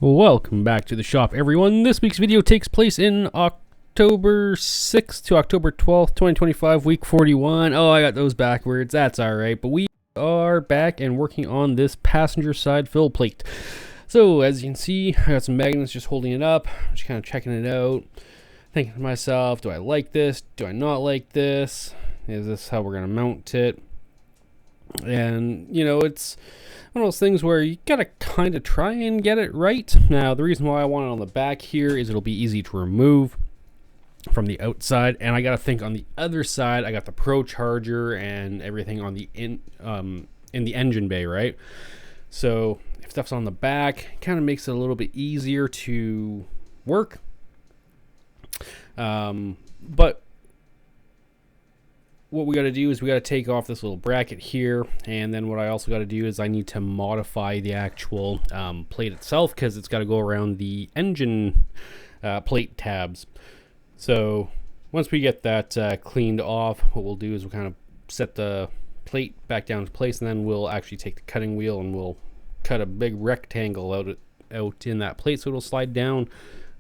Welcome back to the shop, everyone. This week's video takes place in October 6th to October 12th, 2025, week 41. Oh, I got those backwards. That's alright. But we are back and working on this passenger side fill plate. So, as you can see, I got some magnets just holding it up. I'm just kind of checking it out. Thinking to myself, do I like this? Do I not like this? Is this how we're going to mount it? And, you know, it's one of those things where you gotta kind of try and get it right. Now, the reason why I want it on the back here is it'll be easy to remove from the outside, and I gotta think on the other side I got the Pro charger and everything on the in the engine bay, right? So if stuff's on the back, it kind of makes it a little bit easier to work. But what we got to do is we got to take off this little bracket here, and then what I also got to do is I need to modify the actual plate itself, because it's got to go around the engine plate tabs. So once we get that cleaned off, what we'll do is we'll kind of set the plate back down to place, and then we'll actually take the cutting wheel and we'll cut a big rectangle out in that plate so it'll slide down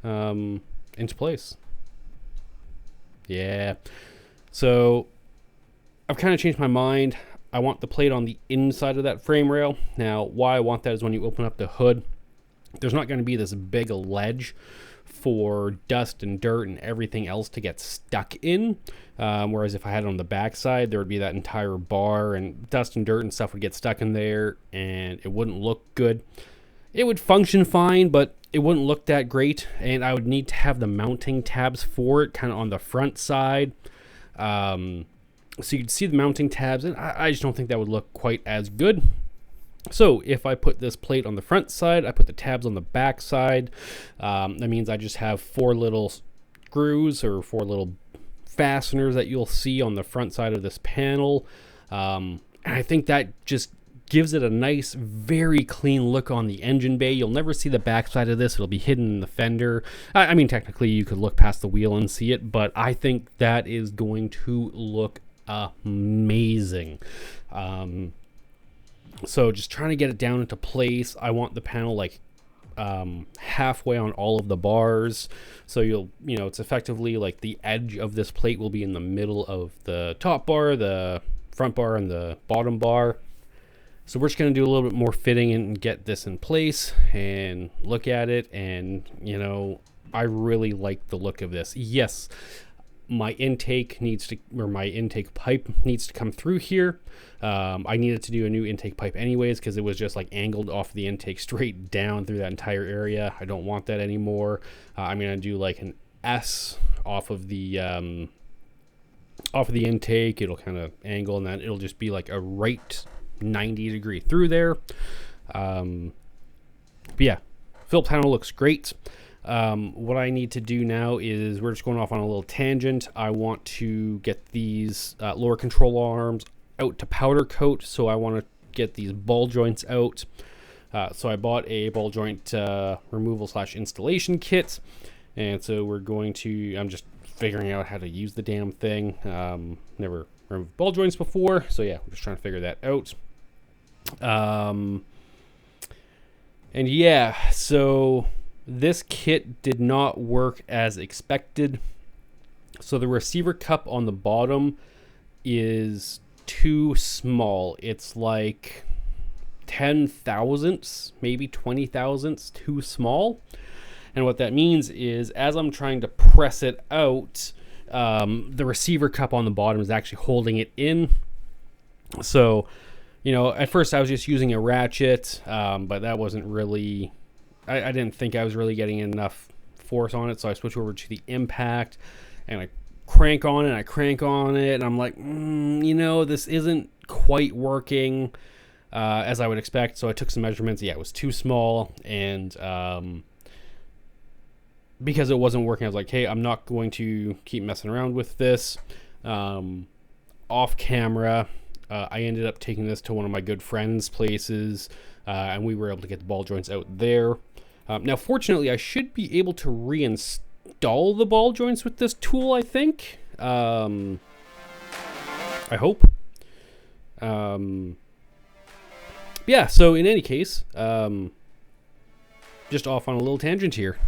into place. Yeah. So I've kind of changed my mind. I want the plate on the inside of that frame rail. Now, why I want that is when you open up the hood, there's not going to be this big ledge for dust and dirt and everything else to get stuck in. Whereas if I had it on the back side, there would be that entire bar, and dust and dirt and stuff would get stuck in there, and it wouldn't look good. It would function fine, but it wouldn't look that great, and I would need to have the mounting tabs for it kind of on the front side. So you can see the mounting tabs, and I just don't think that would look quite as good. So if I put this plate on the front side, I put the tabs on the back side. That means I just have four little screws or four little fasteners that you'll see on the front side of this panel. And I think that just gives it a nice, very clean look on the engine bay. You'll never see the back side of this. It'll be hidden in the fender. I mean, technically you could look past the wheel and see it, but I think that is going to look amazing. So just trying to get it down into place. I want the panel like halfway on all of the bars, so it's effectively like the edge of this plate will be in the middle of the top bar, the front bar, and the bottom bar. So we're just going to do a little bit more fitting and get this in place and look at it, and I really like the look of this. Yes, my intake pipe needs to come through here. I needed to do a new intake pipe anyways, because it was just like angled off the intake straight down through that entire area. I don't want that anymore. I'm gonna do like an S off of the intake. It'll kind of angle, and then it'll just be like a right 90-degree through there. But yeah, fill panel looks great. What I need to do now is, we're just going off on a little tangent. I want to get these lower control arms out to powder coat, so I want to get these ball joints out. So I bought a ball joint removal / installation kit, and so I'm just figuring out how to use the damn thing. Never removed ball joints before, so yeah, I'm just trying to figure that out. And yeah, so this kit did not work as expected. So the receiver cup on the bottom is too small. It's like 10 thousandths, maybe 20 thousandths too small. And what that means is, as I'm trying to press it out, the receiver cup on the bottom is actually holding it in. So, at first I was just using a ratchet, but that wasn't really... I didn't think I was really getting enough force on it, so I switched over to the impact, and I crank on it, and I'm like, this isn't quite working as I would expect. So I took some measurements. Yeah, it was too small, and because it wasn't working, I was like, hey, I'm not going to keep messing around with this. Off camera, I ended up taking this to one of my good friends' places, and we were able to get the ball joints out there. Now, fortunately, I should be able to reinstall the ball joints with this tool, I think. I hope. Yeah, so in any case, just off on a little tangent here.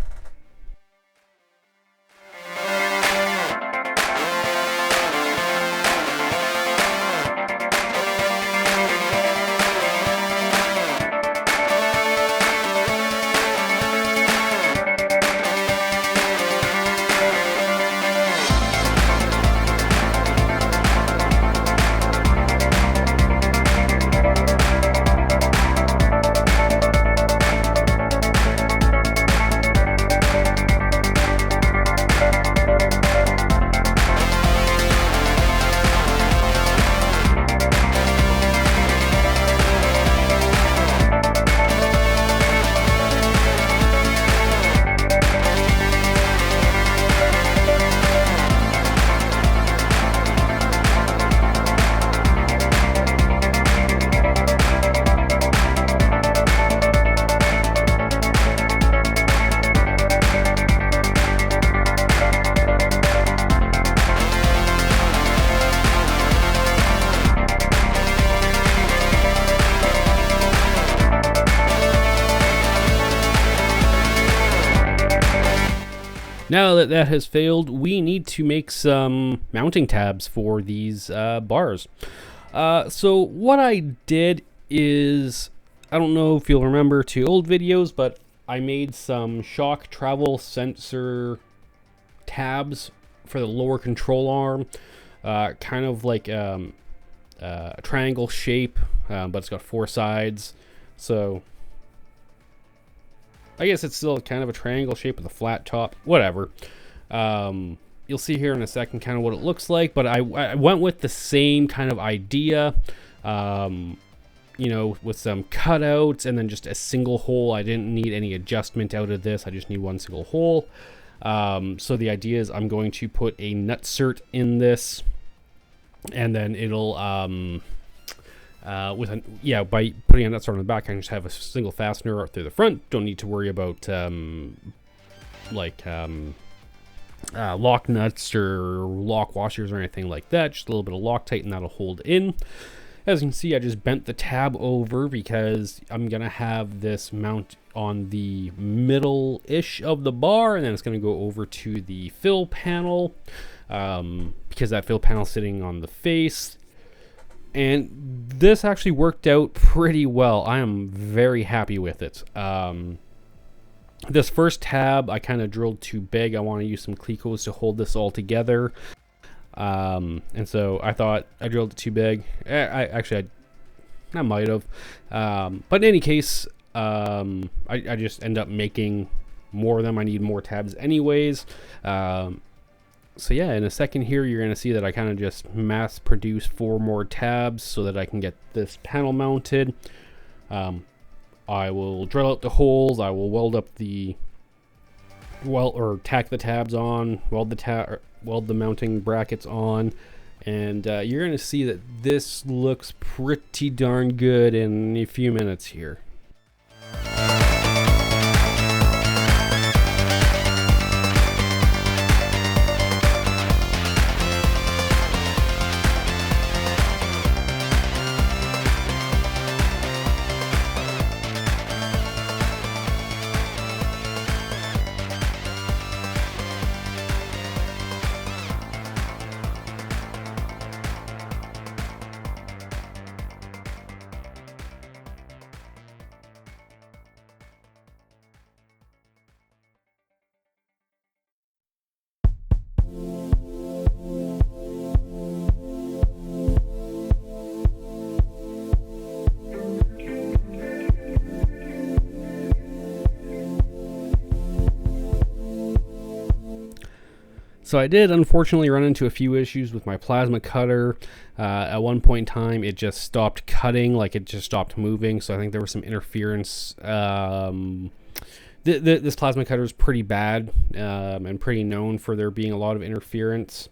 Now that that has failed, we need to make some mounting tabs for these bars. So what I did is, I don't know if you'll remember two old videos, but I made some shock travel sensor tabs for the lower control arm, kind of like a triangle shape, but it's got four sides. So I guess it's still kind of a triangle shape with a flat top, whatever. You'll see here in a second kind of what it looks like, but I went with the same kind of idea, you know, with some cutouts and then just a single hole. I didn't need any adjustment out of this. I just need one single hole. So the idea is I'm going to put a nutsert in this, and then it'll, by putting a nutsert on the back, I can just have a single fastener through the front. Don't need to worry about lock nuts or lock washers or anything like that. Just a little bit of Loctite and that'll hold in. As you can see, I just bent the tab over because I'm gonna have this mount on the middle-ish of the bar, and then it's gonna go over to the fill panel, because that fill panel is sitting on the face. And this actually worked out pretty well. I am very happy with it. This first tab I kind of drilled too big. I want to use some clecos to hold this all together. And so I thought I drilled it too big. I might have. But in any case, I just end up making more of them. I need more tabs anyways. So yeah, in a second here, you're going to see that I kind of just mass produce 4 more tabs so that I can get this panel mounted. I will drill out the holes. I will weld up tack the tabs on, weld the mounting brackets on, and you're going to see that this looks pretty darn good in a few minutes here. So I did unfortunately run into a few issues with my plasma cutter. At one point in time, it just stopped cutting, like it just stopped moving. So I think there was some interference. This plasma cutter is pretty bad and pretty known for there being a lot of interference.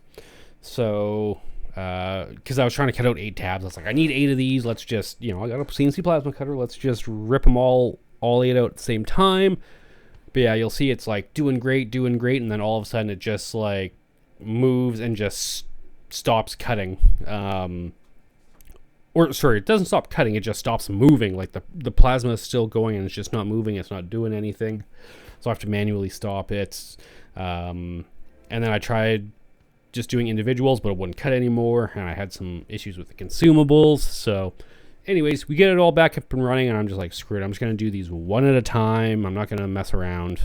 So, because I was trying to cut out 8 tabs, I was like, I need 8 of these. Let's just, I got a CNC plasma cutter. Let's just rip them all 8 out at the same time. But yeah, you'll see it's like doing great, and then all of a sudden it just like moves and just stops cutting. or sorry, it doesn't stop cutting, it just stops moving. Like the plasma is still going and it's just not moving, it's not doing anything. So I have to manually stop it. And then I tried just doing individuals, but it wouldn't cut anymore, and I had some issues with the consumables. So anyways, we get it all back up and running, and I'm just like, screw it, I'm just going to do these one at a time. I'm not going to mess around.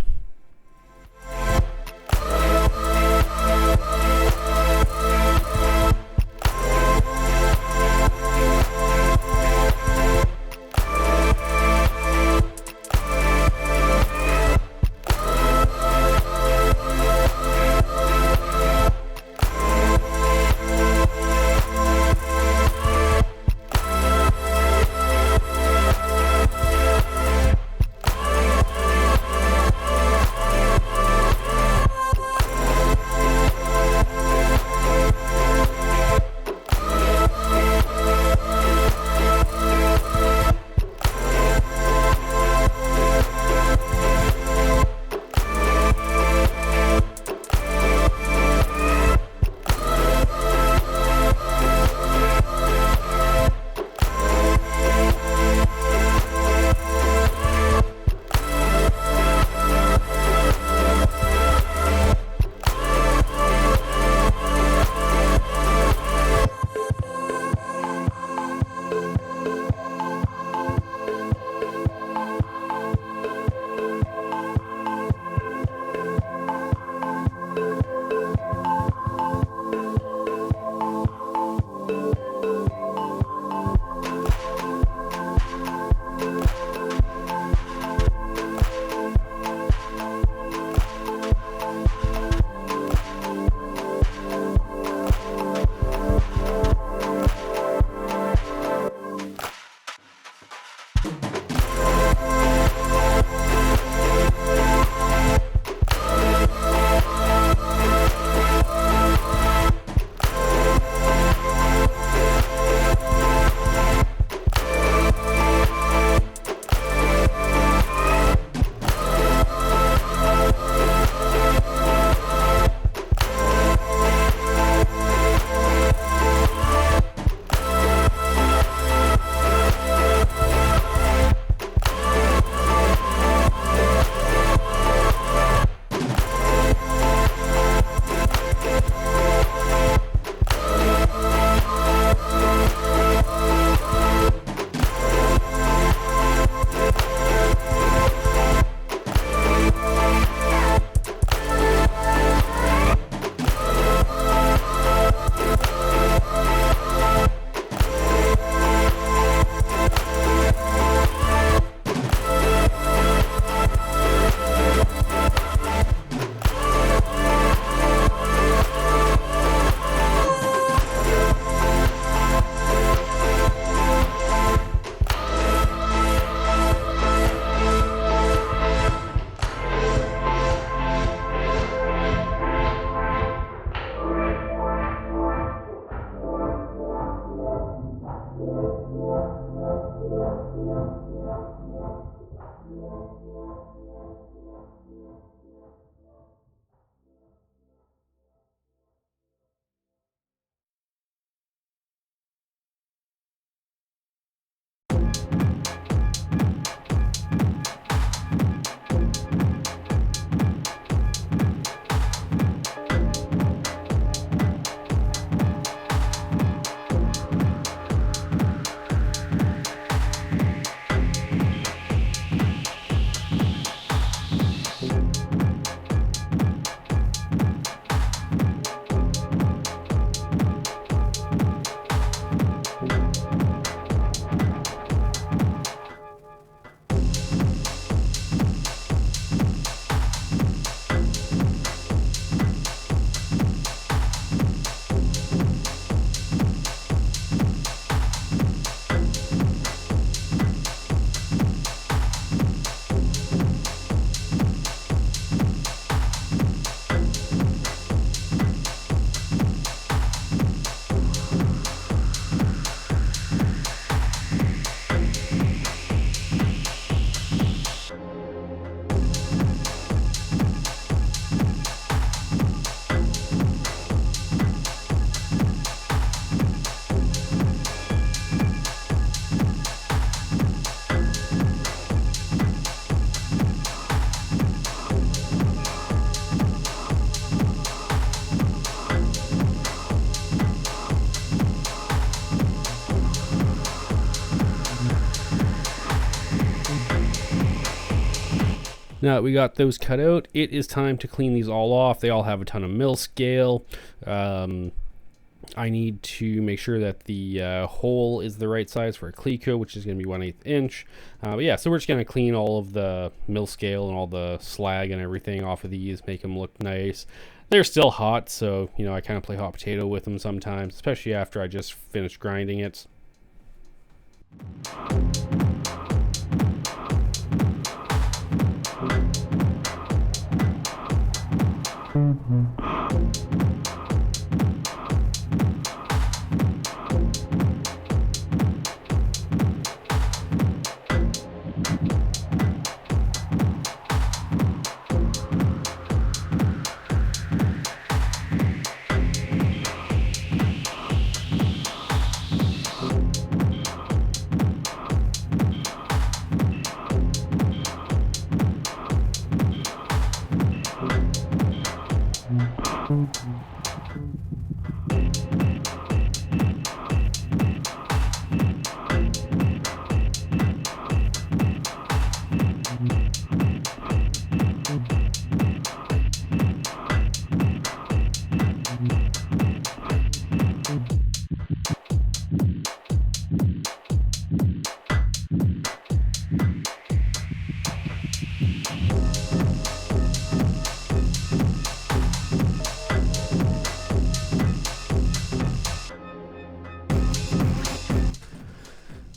Now that we got those cut out, it is time to clean these all off. They all have a ton of mill scale. I need to make sure that the hole is the right size for a cleco, which is going to be 1/8 inch. But yeah, so we're just going to clean all of the mill scale and all the slag and everything off of these, make them look nice. They're still hot, so you know I kind of play hot potato with them sometimes, especially after I just finished grinding it.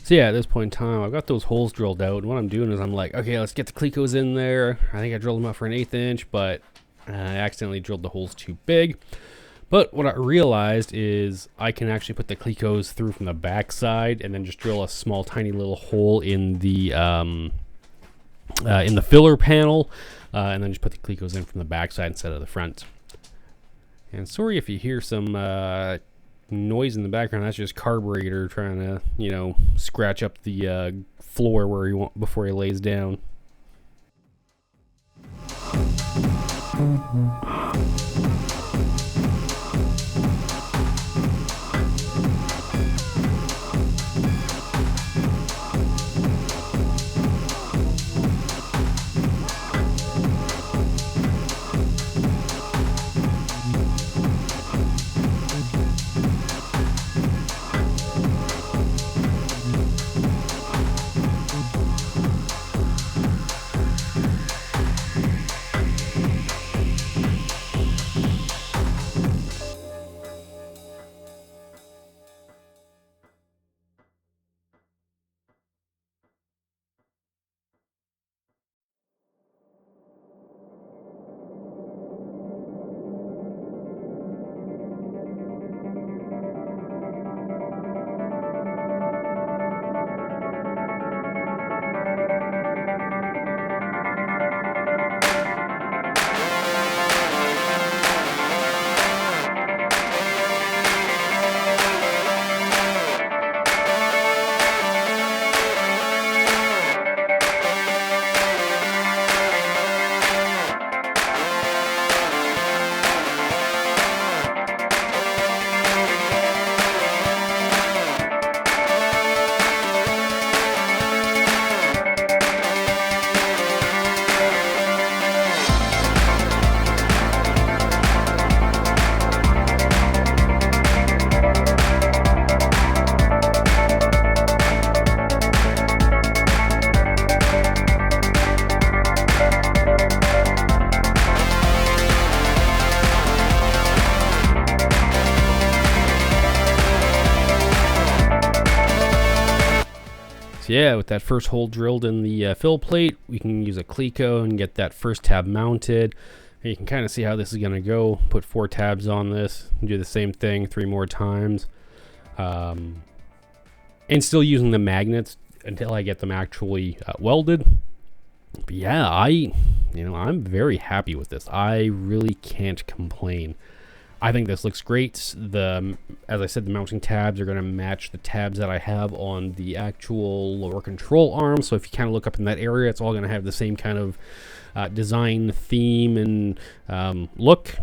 So yeah, at this point in time, I've got those holes drilled out, and what I'm doing is I'm like, okay, let's get the clecos in there. I think I drilled them out for 1/8 inch, but I accidentally drilled the holes too big. But what I realized is I can actually put the clecos through from the back side and then just drill a small tiny little hole in the filler panel, and then just put the clecos in from the back side instead of the front. And sorry if you hear some noise in the background. That's just carburetor trying to, you know, scratch up the floor where he before he lays down. So yeah, with that first hole drilled in the fill plate, we can use a cleco and get that first tab mounted. And you can kind of see how this is going to go. Put 4 tabs on this, and do the same thing 3 more times. And still using the magnets until I get them actually welded. But yeah, I'm very happy with this. I really can't complain. I think this looks great. As I said, the mounting tabs are going to match the tabs that I have on the actual lower control arm. So if you kind of look up in that area, it's all going to have the same kind of design theme and look.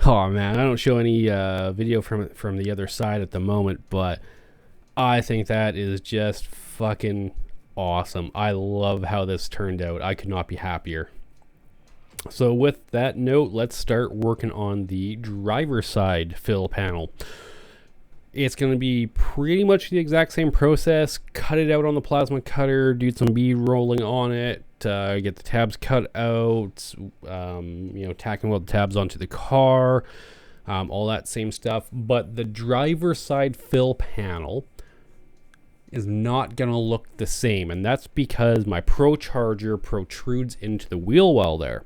Oh man, I don't show any video from the other side at the moment, but I think that is just fucking awesome. I love how this turned out. I could not be happier. So with that note, let's start working on the driver's side fill panel. It's going to be pretty much the exact same process. Cut it out on the plasma cutter, do some bead rolling on it, get the tabs cut out, tack and weld the tabs onto the car, all that same stuff. But the driver's side fill panel is not going to look the same, and that's because my Pro Charger protrudes into the wheel well there.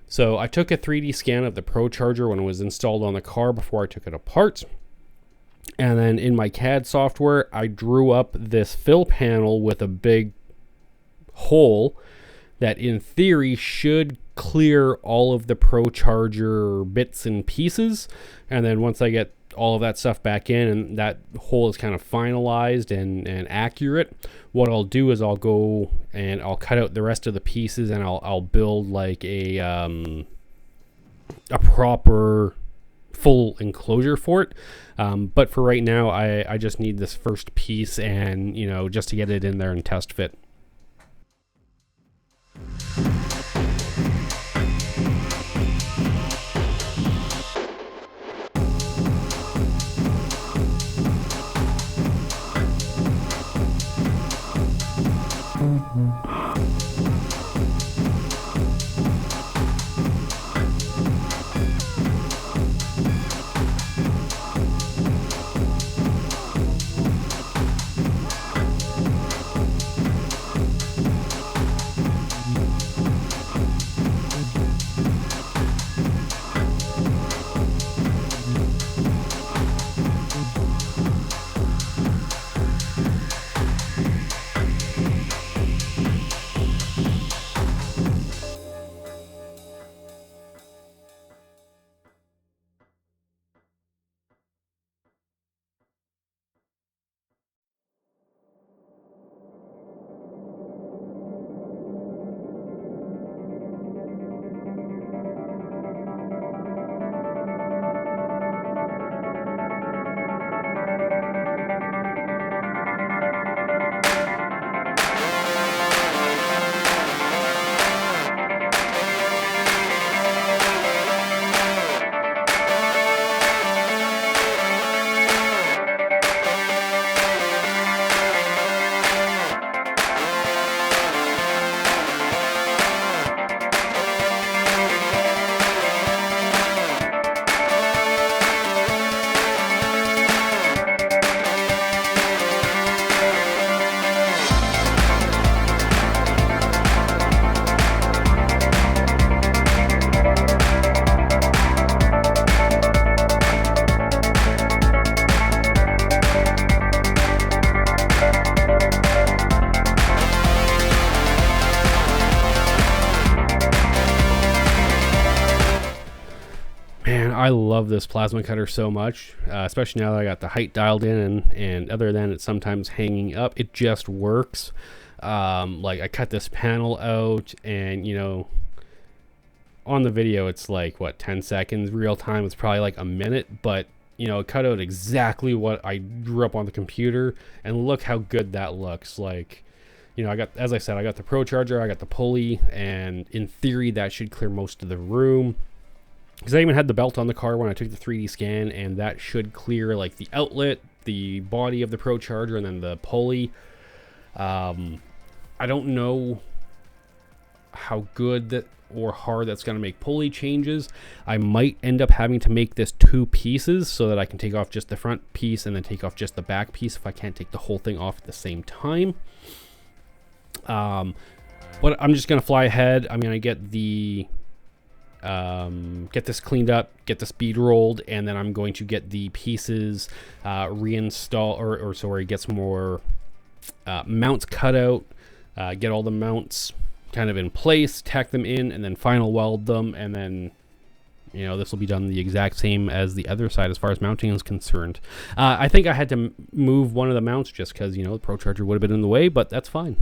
So I took a 3D scan of the Pro Charger when it was installed on the car before I took it apart. And then in my CAD software, I drew up this fill panel with a big hole that in theory should clear all of the Pro Charger bits and pieces. And then once I get all of that stuff back in and that hole is kind of finalized and accurate, what I'll do is I'll go and I'll cut out the rest of the pieces and I'll build like a proper full enclosure for it. But for right now, I just need this first piece and, just to get it in there and test fit. I love this plasma cutter so much, especially now that I got the height dialed in, and other than it sometimes hanging up, it just works. Like I cut this panel out, and on the video it's like 10 seconds. Real time it's probably like a minute, but it cut out exactly what I drew up on the computer, and look how good that looks. Like, I got, as I said, I got the Pro Charger, I got the pulley, and in theory that should clear most of the room. Because I even had the belt on the car when I took the 3D scan, and that should clear like the outlet, the body of the Pro Charger, and then the pulley. I don't know how good that or hard that's going to make pulley changes. I might end up having to make this 2 pieces so that I can take off just the front piece and then take off just the back piece if I can't take the whole thing off at the same time. But I'm just going to fly ahead. I'm going to get the get this cleaned up, get this bead rolled, and then I'm going to get the pieces reinstall, or sorry, get some more mounts cut out, get all the mounts kind of in place, tack them in, and then final weld them, and then this will be done the exact same as the other side as far as mounting is concerned. I think I had to move one of the mounts just because the Pro Charger would have been in the way, but that's fine.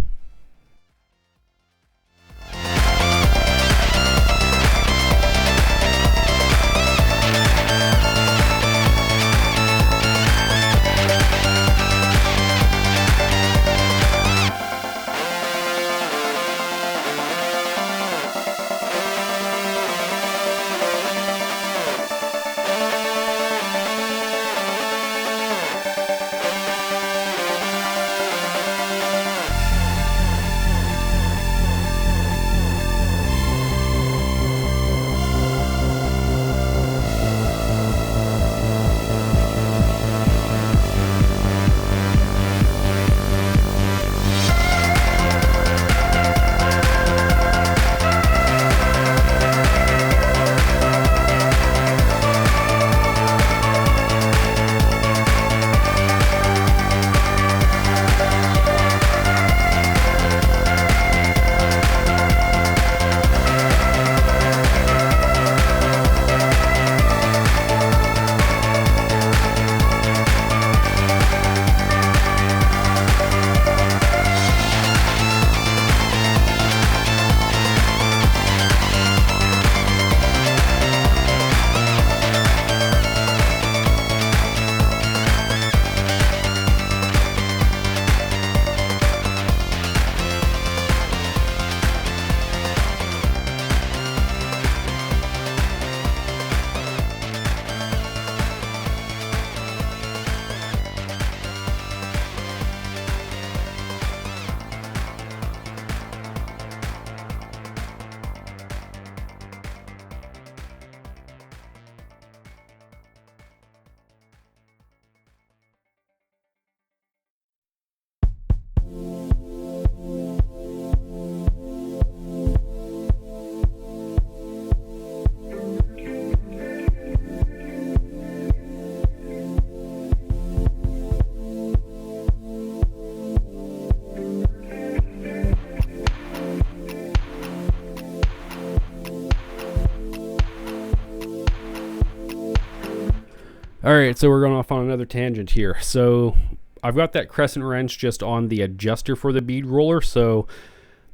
All right, so we're going off on another tangent here. So I've got that crescent wrench just on the adjuster for the bead roller. So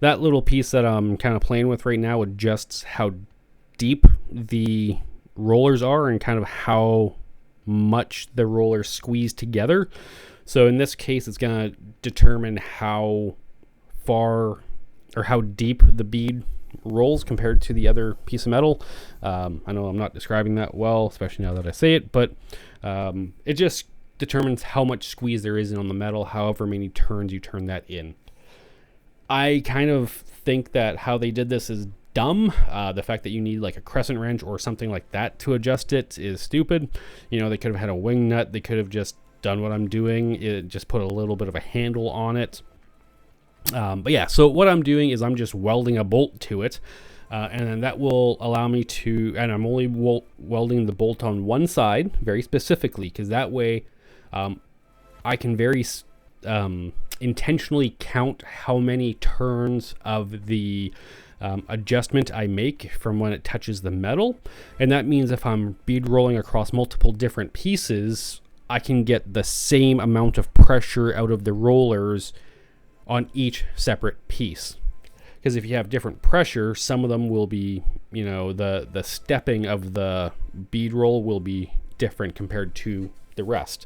that little piece that I'm kind of playing with right now adjusts how deep the rollers are and kind of how much the rollers squeeze together. So in this case, it's going to determine how far or how deep the bead rolls compared to the other piece of metal. I know I'm not describing that well, especially now that I say it, but it just determines how much squeeze there is on the metal, however many turns you turn that in. I kind of think that how they did this is dumb. The fact that you need like a crescent wrench or something like that to adjust it is stupid. You know, they could have had a wing nut. They could have just done what I'm doing. It just put a little bit of a handle on it. But yeah, so what I'm doing is I'm just welding a bolt to it, and then that will allow me to, and I'm only welding the bolt on one side very specifically, because that way I can very intentionally count how many turns of the adjustment I make from when it touches the metal. And that means if I'm bead rolling across multiple different pieces, I can get the same amount of pressure out of the rollers on each separate piece. Because if you have different pressure, some of them will be, you know, the stepping of the bead roll will be different compared to the rest.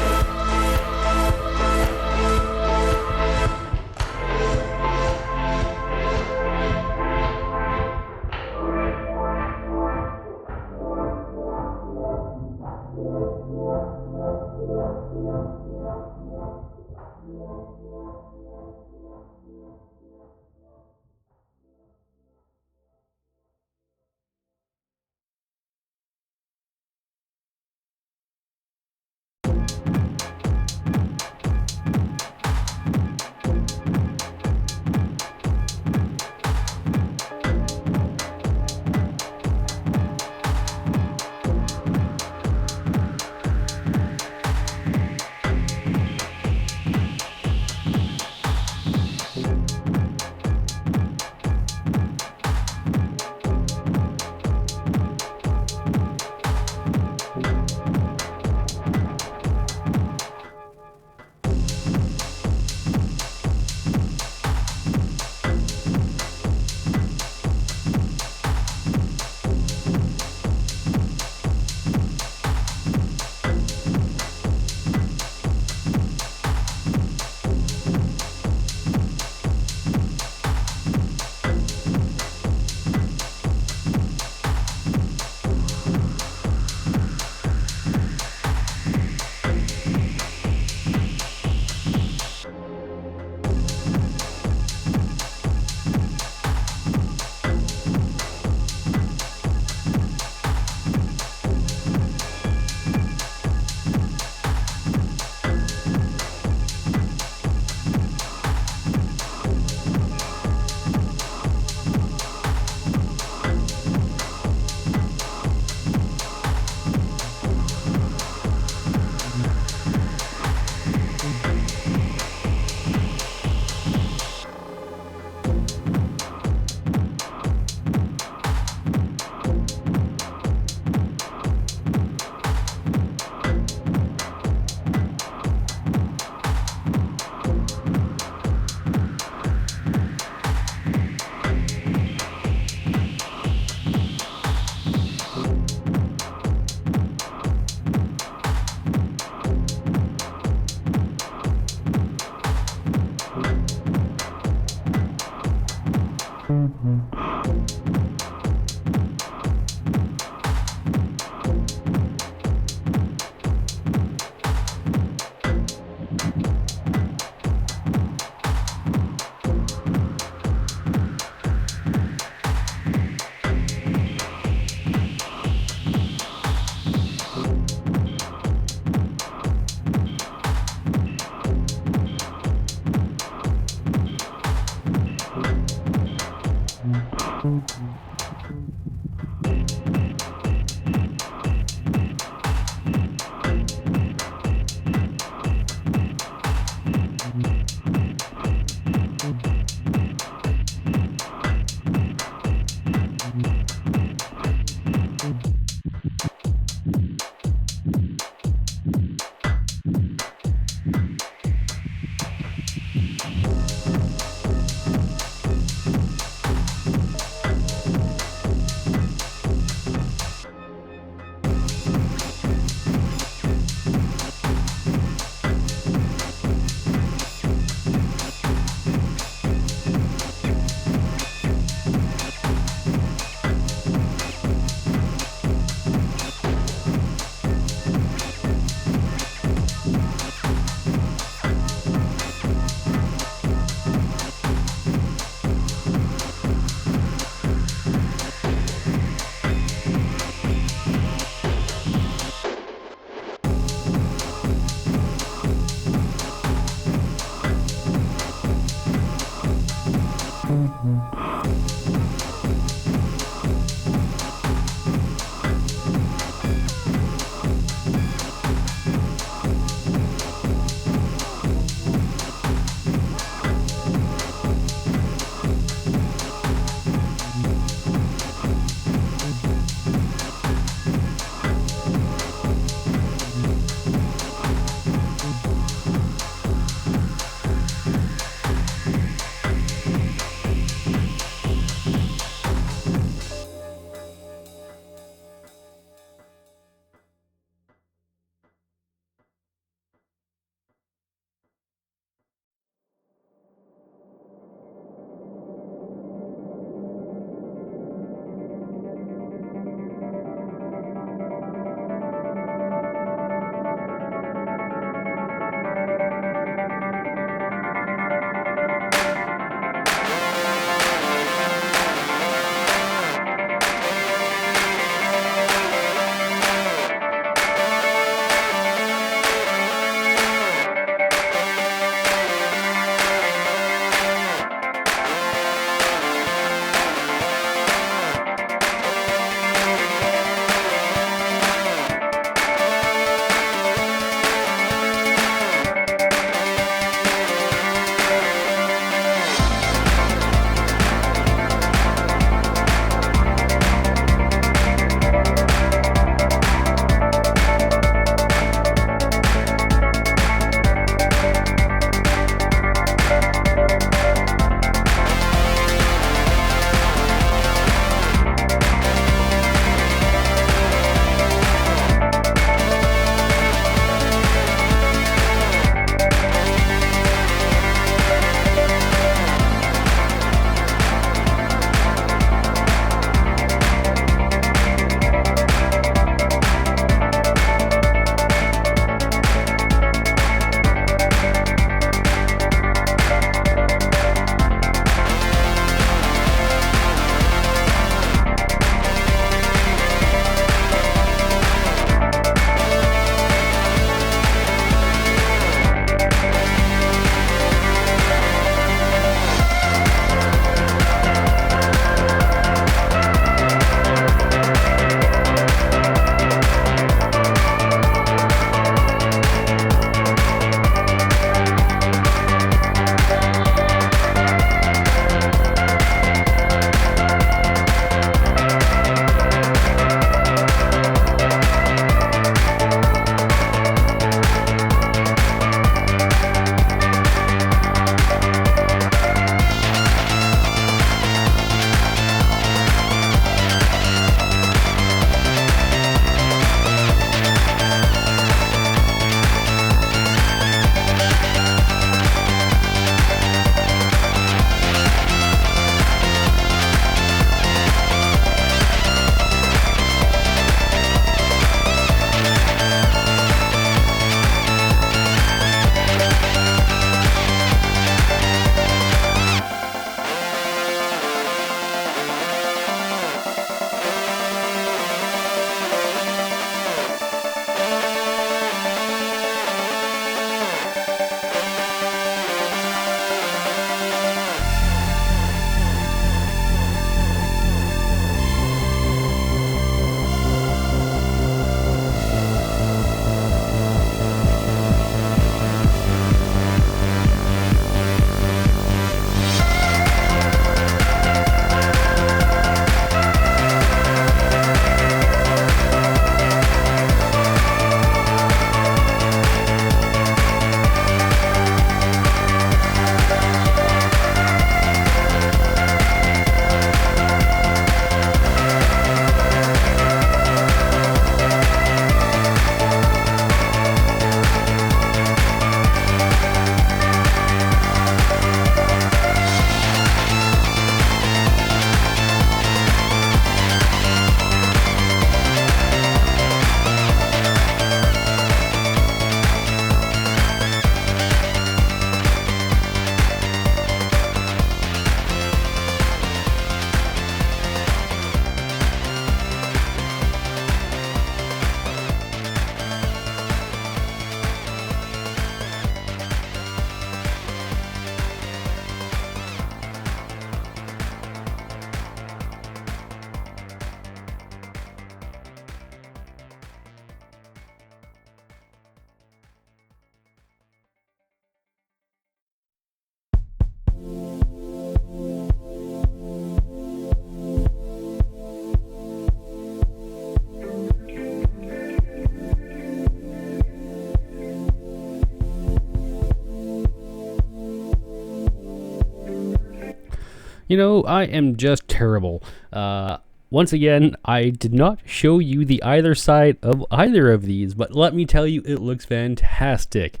I am just terrible. Once again, I did not show you the either side of either of these, but let me tell you, it looks fantastic.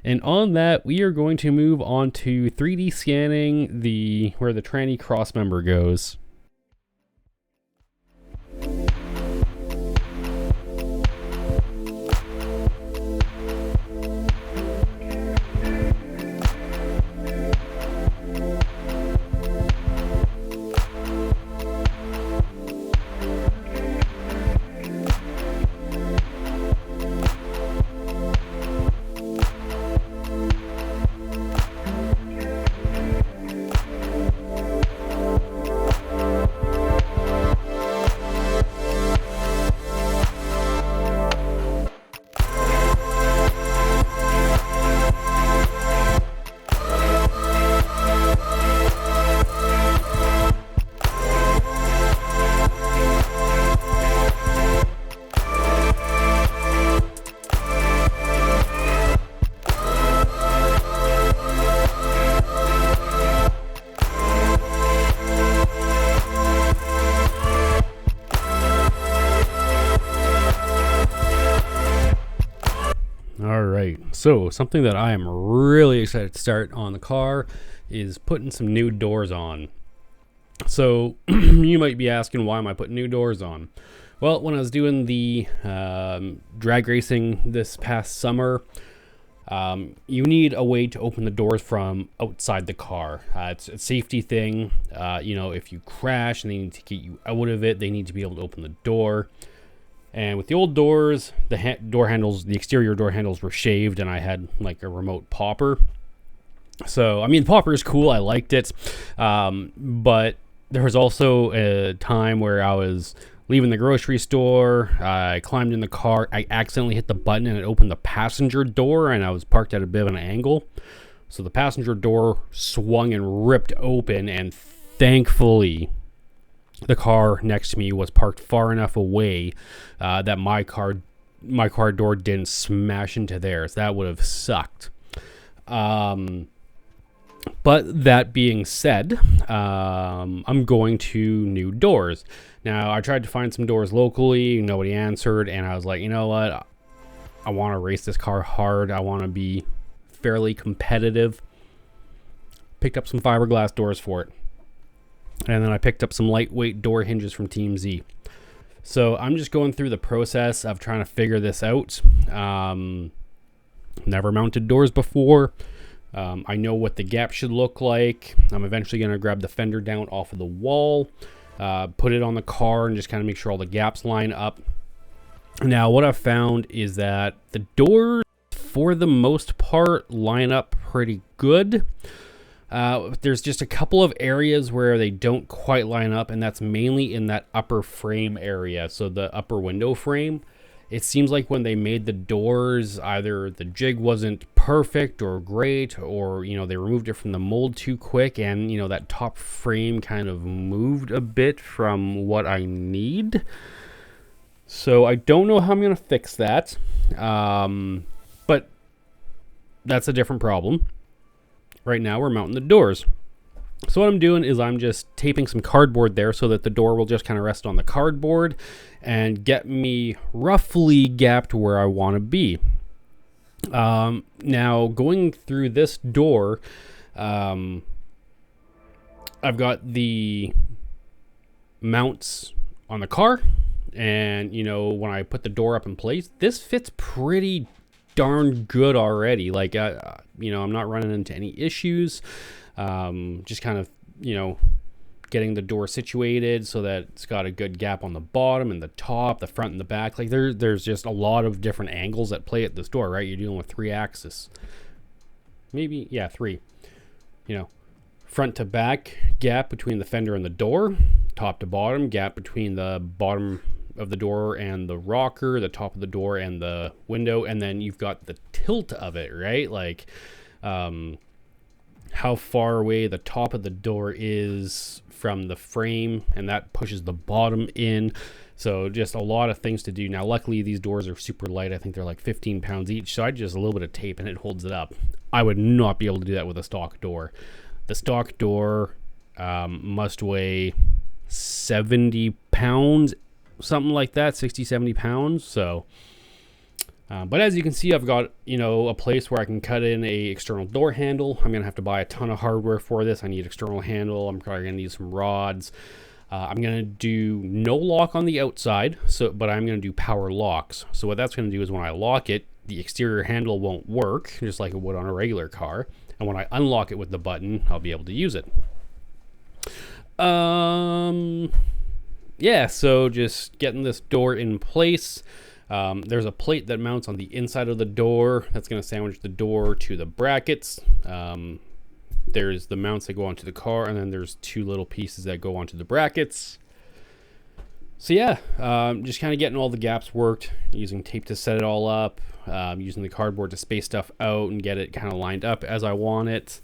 And on that, we are going to move on to 3D scanning where the tranny crossmember goes. Alright, so something that I am really excited to start on the car is putting some new doors on. So you might be asking, why am I putting new doors on? Well, when I was doing the drag racing this past summer, you need a way to open the doors from outside the car. It's a safety thing. If you crash and they need to get you out of it, they need to be able to open the door. And with the old doors, the exterior door handles were shaved, and I had like a remote popper. So, the popper is cool. I liked it. But there was also a time where I was leaving the grocery store. I climbed in the car. I accidentally hit the button and it opened the passenger door, and I was parked at a bit of an angle. So the passenger door swung and ripped open, and thankfully the car next to me was parked far enough away that my car door didn't smash into theirs. That would have sucked. But that being said, I'm going to new doors. Now, I tried to find some doors locally. Nobody answered. And I was like, you know what? I want to race this car hard. I want to be fairly competitive. Picked up some fiberglass doors for it. And then I picked up some lightweight door hinges from Team Z. So I'm just going through the process of trying to figure this out. Never mounted doors before. I know what the gap should look like. I'm eventually going to grab the fender down off of the wall, put it on the car, and just kind of make sure all the gaps line up. Now, what I've found is that the doors, for the most part, line up pretty good. There's just a couple of areas where they don't quite line up, and that's mainly in that upper frame area. So the upper window frame, it seems like when they made the doors, either the jig wasn't perfect or great, or, they removed it from the mold too quick, and, that top frame kind of moved a bit from what I need. So I don't know how I'm going to fix that, but that's a different problem. Right now we're mounting the doors. So what I'm doing is I'm just taping some cardboard there so that the door will just kind of rest on the cardboard and get me roughly gapped where I want to be. Now going through this door, I've got the mounts on the car, and when I put the door up in place, this fits pretty darn good already. Like, I'm not running into any issues. Just kind of, getting the door situated so that it's got a good gap on the bottom and the top, the front and the back. Like, there's just a lot of different angles at play at this door, right? You're dealing with 3 axis. Maybe, yeah, 3. Front to back gap between the fender and the door, top to bottom gap between the bottom of the door and the rocker, the top of the door and the window, and then you've got the tilt of it, right? Like, how far away the top of the door is from the frame, and that pushes the bottom in. So just a lot of things to do. Now, luckily, these doors are super light. I think they're like 15 pounds each, so I just a little bit of tape and it holds it up. I would not be able to do that with a stock door. The stock door must weigh 70 pounds, something like that, 60, 70 pounds. So, but as you can see, I've got, a place where I can cut in a external door handle. I'm going to have to buy a ton of hardware for this. I need external handle. I'm probably going to need some rods. I'm going to do no lock on the outside, but I'm going to do power locks. So what that's going to do is when I lock it, the exterior handle won't work, just like it would on a regular car. And when I unlock it with the button, I'll be able to use it. Yeah, so just getting this door in place. There's a plate that mounts on the inside of the door that's going to sandwich the door to the brackets. There's the mounts that go onto the car, and then there's two little pieces that go onto the brackets. So yeah, just kind of getting all the gaps worked, using tape to set it all up, using the cardboard to space stuff out and get it kind of lined up as I want it.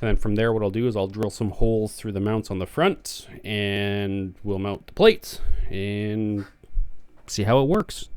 And then from there, what I'll do is I'll drill some holes through the mounts on the front, and we'll mount the plates and see how it works.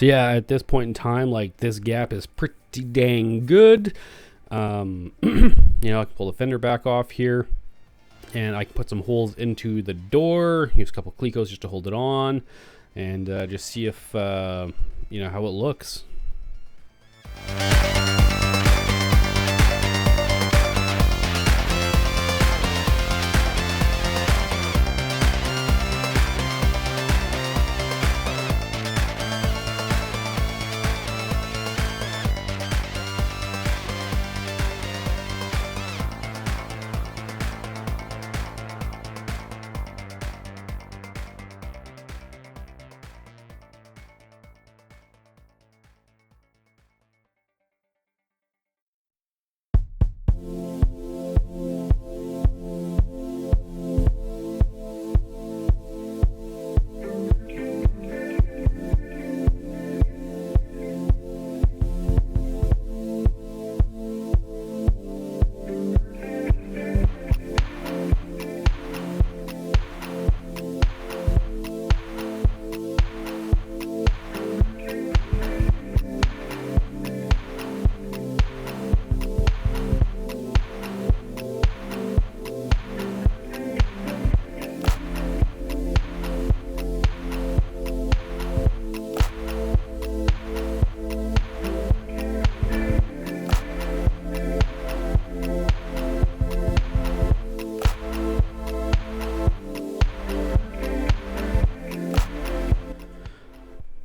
So yeah, at this point in time, like, this gap is pretty dang good. You know, I can pull the fender back off here, and I can put some holes into the door, use a couple Clecos just to hold it on, and just see if, you know, how it looks.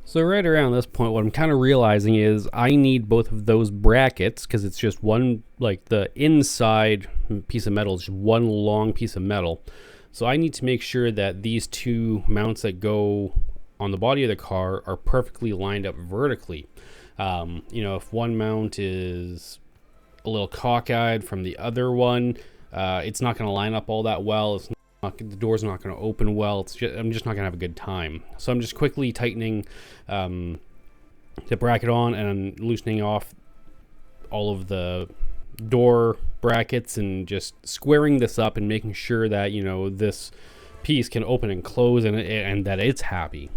So right around this point, what I'm kind of realizing is I need both of those brackets, because it's just one, like, the inside piece of metal is just one long piece of metal. So I need to make sure that these two mounts that go on the body of the car are perfectly lined up vertically. You know, if one mount is a little cockeyed from the other one, it's not going to line up all that well. It's the door's not going to open well. I'm just not going to have a good time. So I'm just quickly tightening the bracket on and loosening off all of the door brackets and just squaring this up and making sure that, you know, this piece can open and close and that it's happy.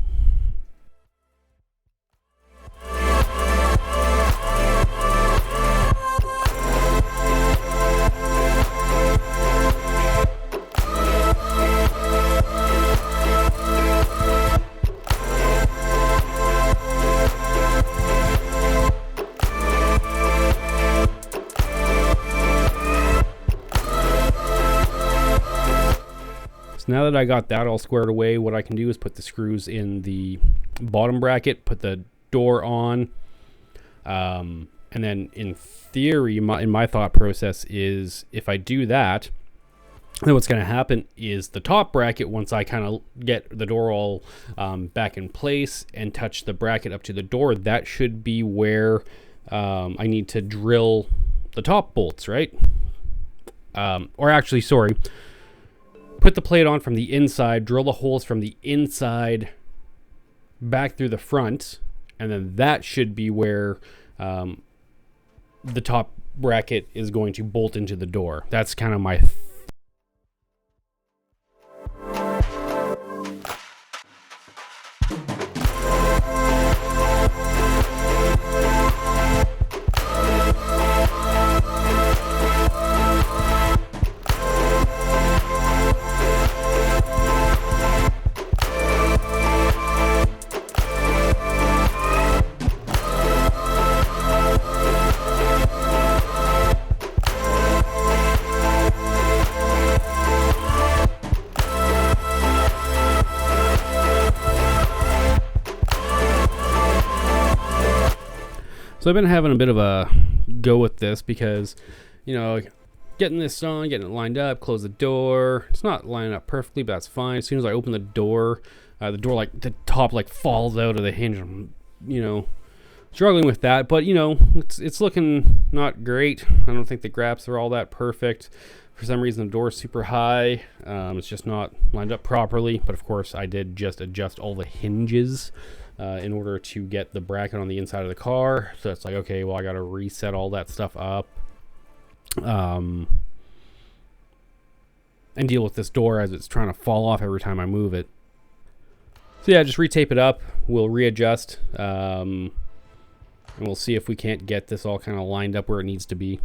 So now that I got that all squared away, what I can do is put the screws in the bottom bracket, put the door on, and then in theory, in my thought process is, if I do that, then what's going to happen is the top bracket, once I kind of get the door all back in place and touch the bracket up to the door, that should be where I need to drill the top bolts, right? Or actually, sorry, put the plate on from the inside, drill the holes from the inside back through the front, and then that should be where the top bracket is going to bolt into the door. That's kind of my So I've been having a bit of a go with this because, you know, getting this on, getting it lined up, close the door. It's not lining up perfectly, but that's fine. As soon as I open the door, like, the top, like, falls out of the hinge. I'm, you know, struggling with that. But, you know, it's looking not great. I don't think the graps are all that perfect. For some reason, the door is super high. It's just not lined up properly. But, of course, I did just adjust all the hinges in order to get the bracket on the inside of the car. So it's like, okay, well, I got to reset all that stuff up and deal with this door as it's trying to fall off every time I move it. So yeah, just retape it up. We'll readjust, and we'll see if we can't get this all kind of lined up where it needs to be.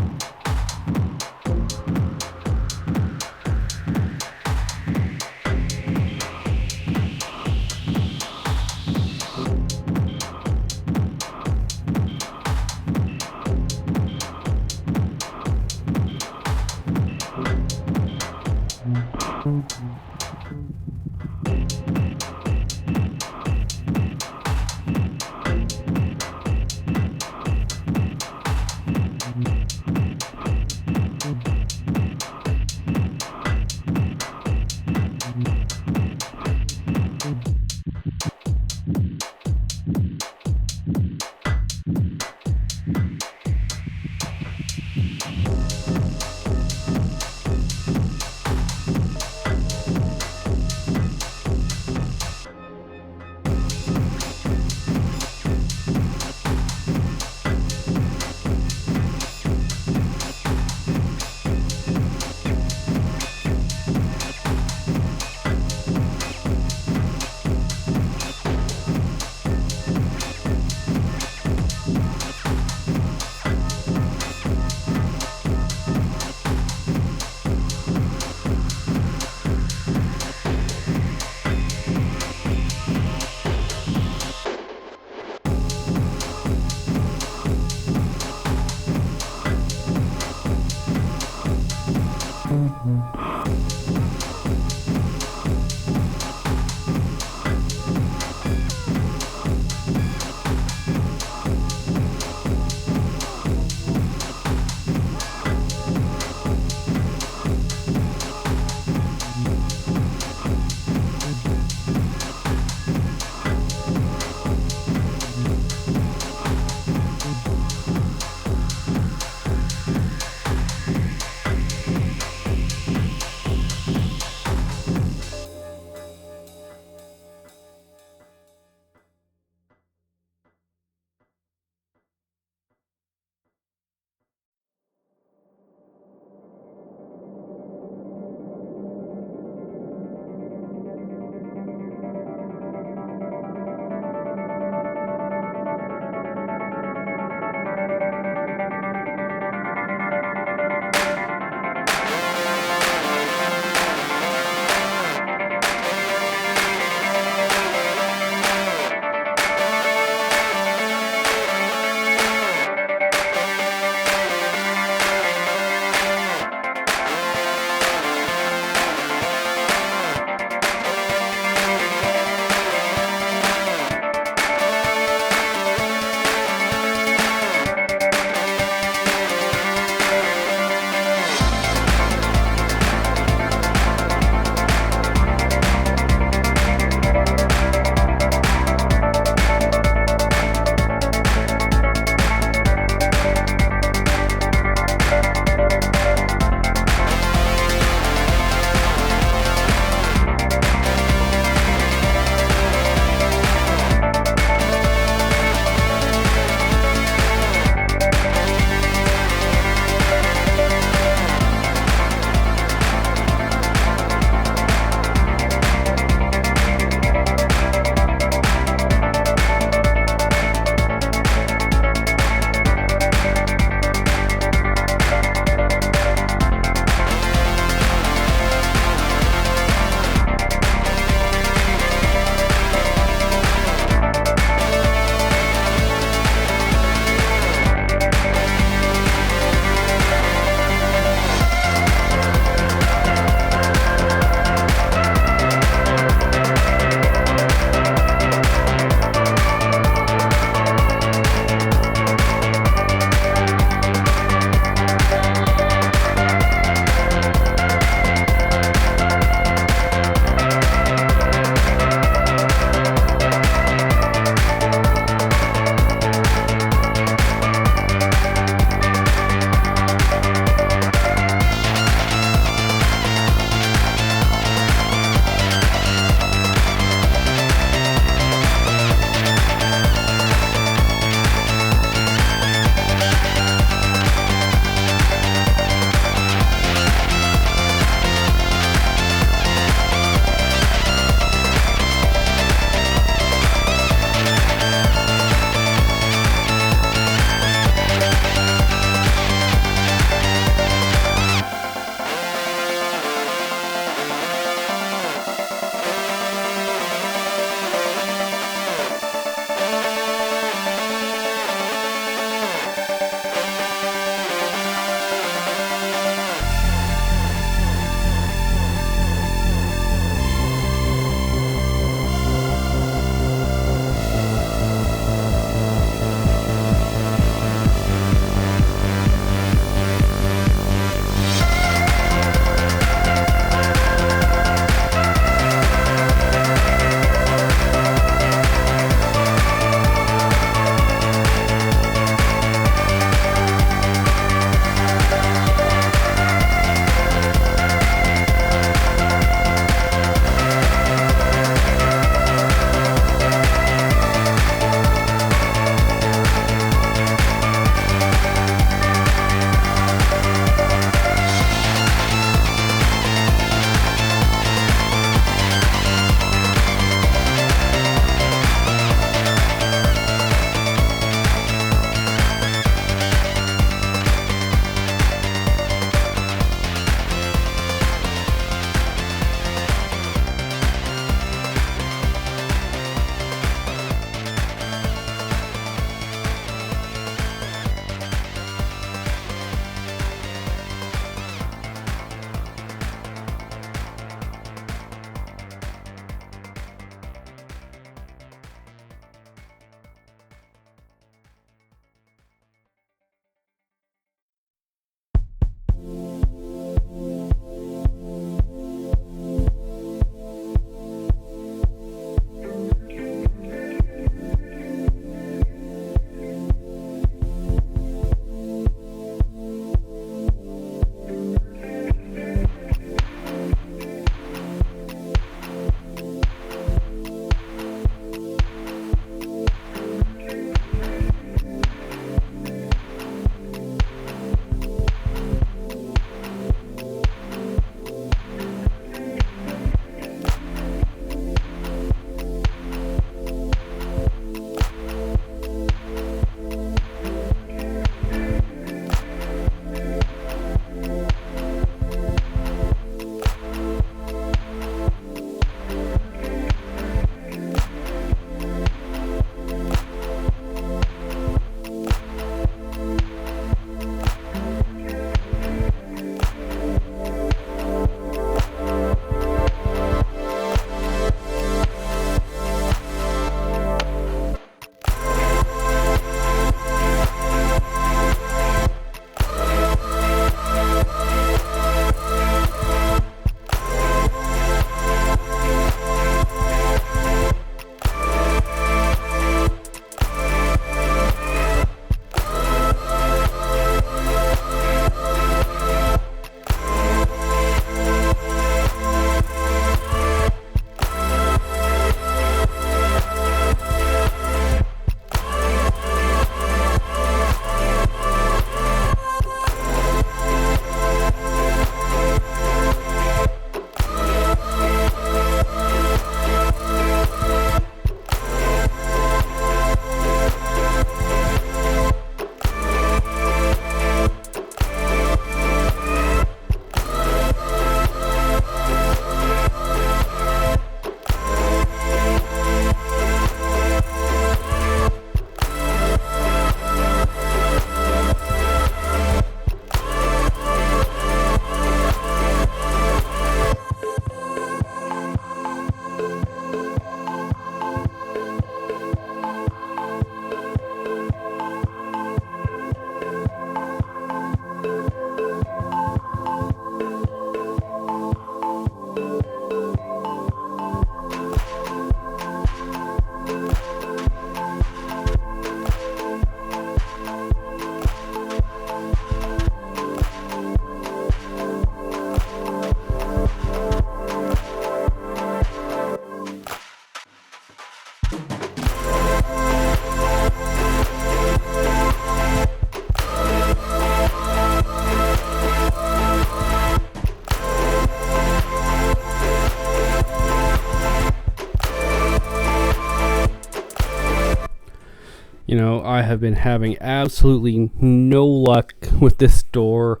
You know, I have been having absolutely no luck with this door.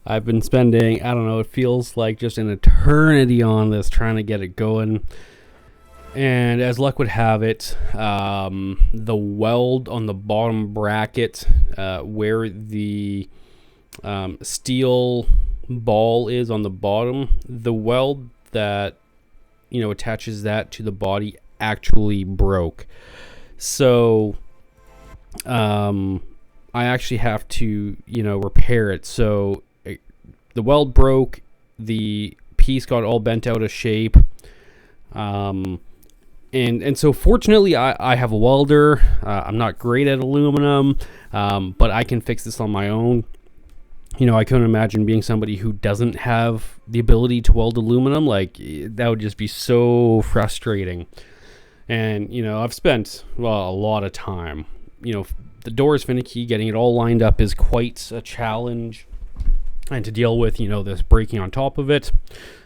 I've been spending, I don't know, it feels like just an eternity on this trying to get it going. And as luck would have it, the weld on the bottom bracket, where the steel ball is on the bottom, the weld that, you know, attaches that to the body actually broke. So I actually have to, you know, repair it. So the weld broke, the piece got all bent out of shape. And so fortunately I have a welder. I'm not great at aluminum, but I can fix this on my own. You know, I couldn't imagine being somebody who doesn't have the ability to weld aluminum. Like, that would just be so frustrating. And, you know, I've spent, well, a lot of time. You know, the door is finicky. Getting it all lined up is quite a challenge. And to deal with, you know, this breaking on top of it.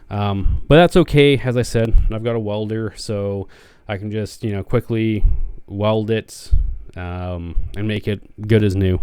But that's okay. As I said, I've got a welder, so I can just, you know, quickly weld it and make it good as new.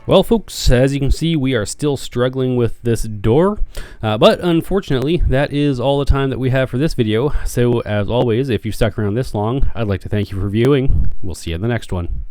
Well, folks, as you can see, we are still struggling with this door, but unfortunately, that is all the time that we have for this video. So, as always, if you've stuck around this long, I'd like to thank you for viewing. We'll see you in the next one.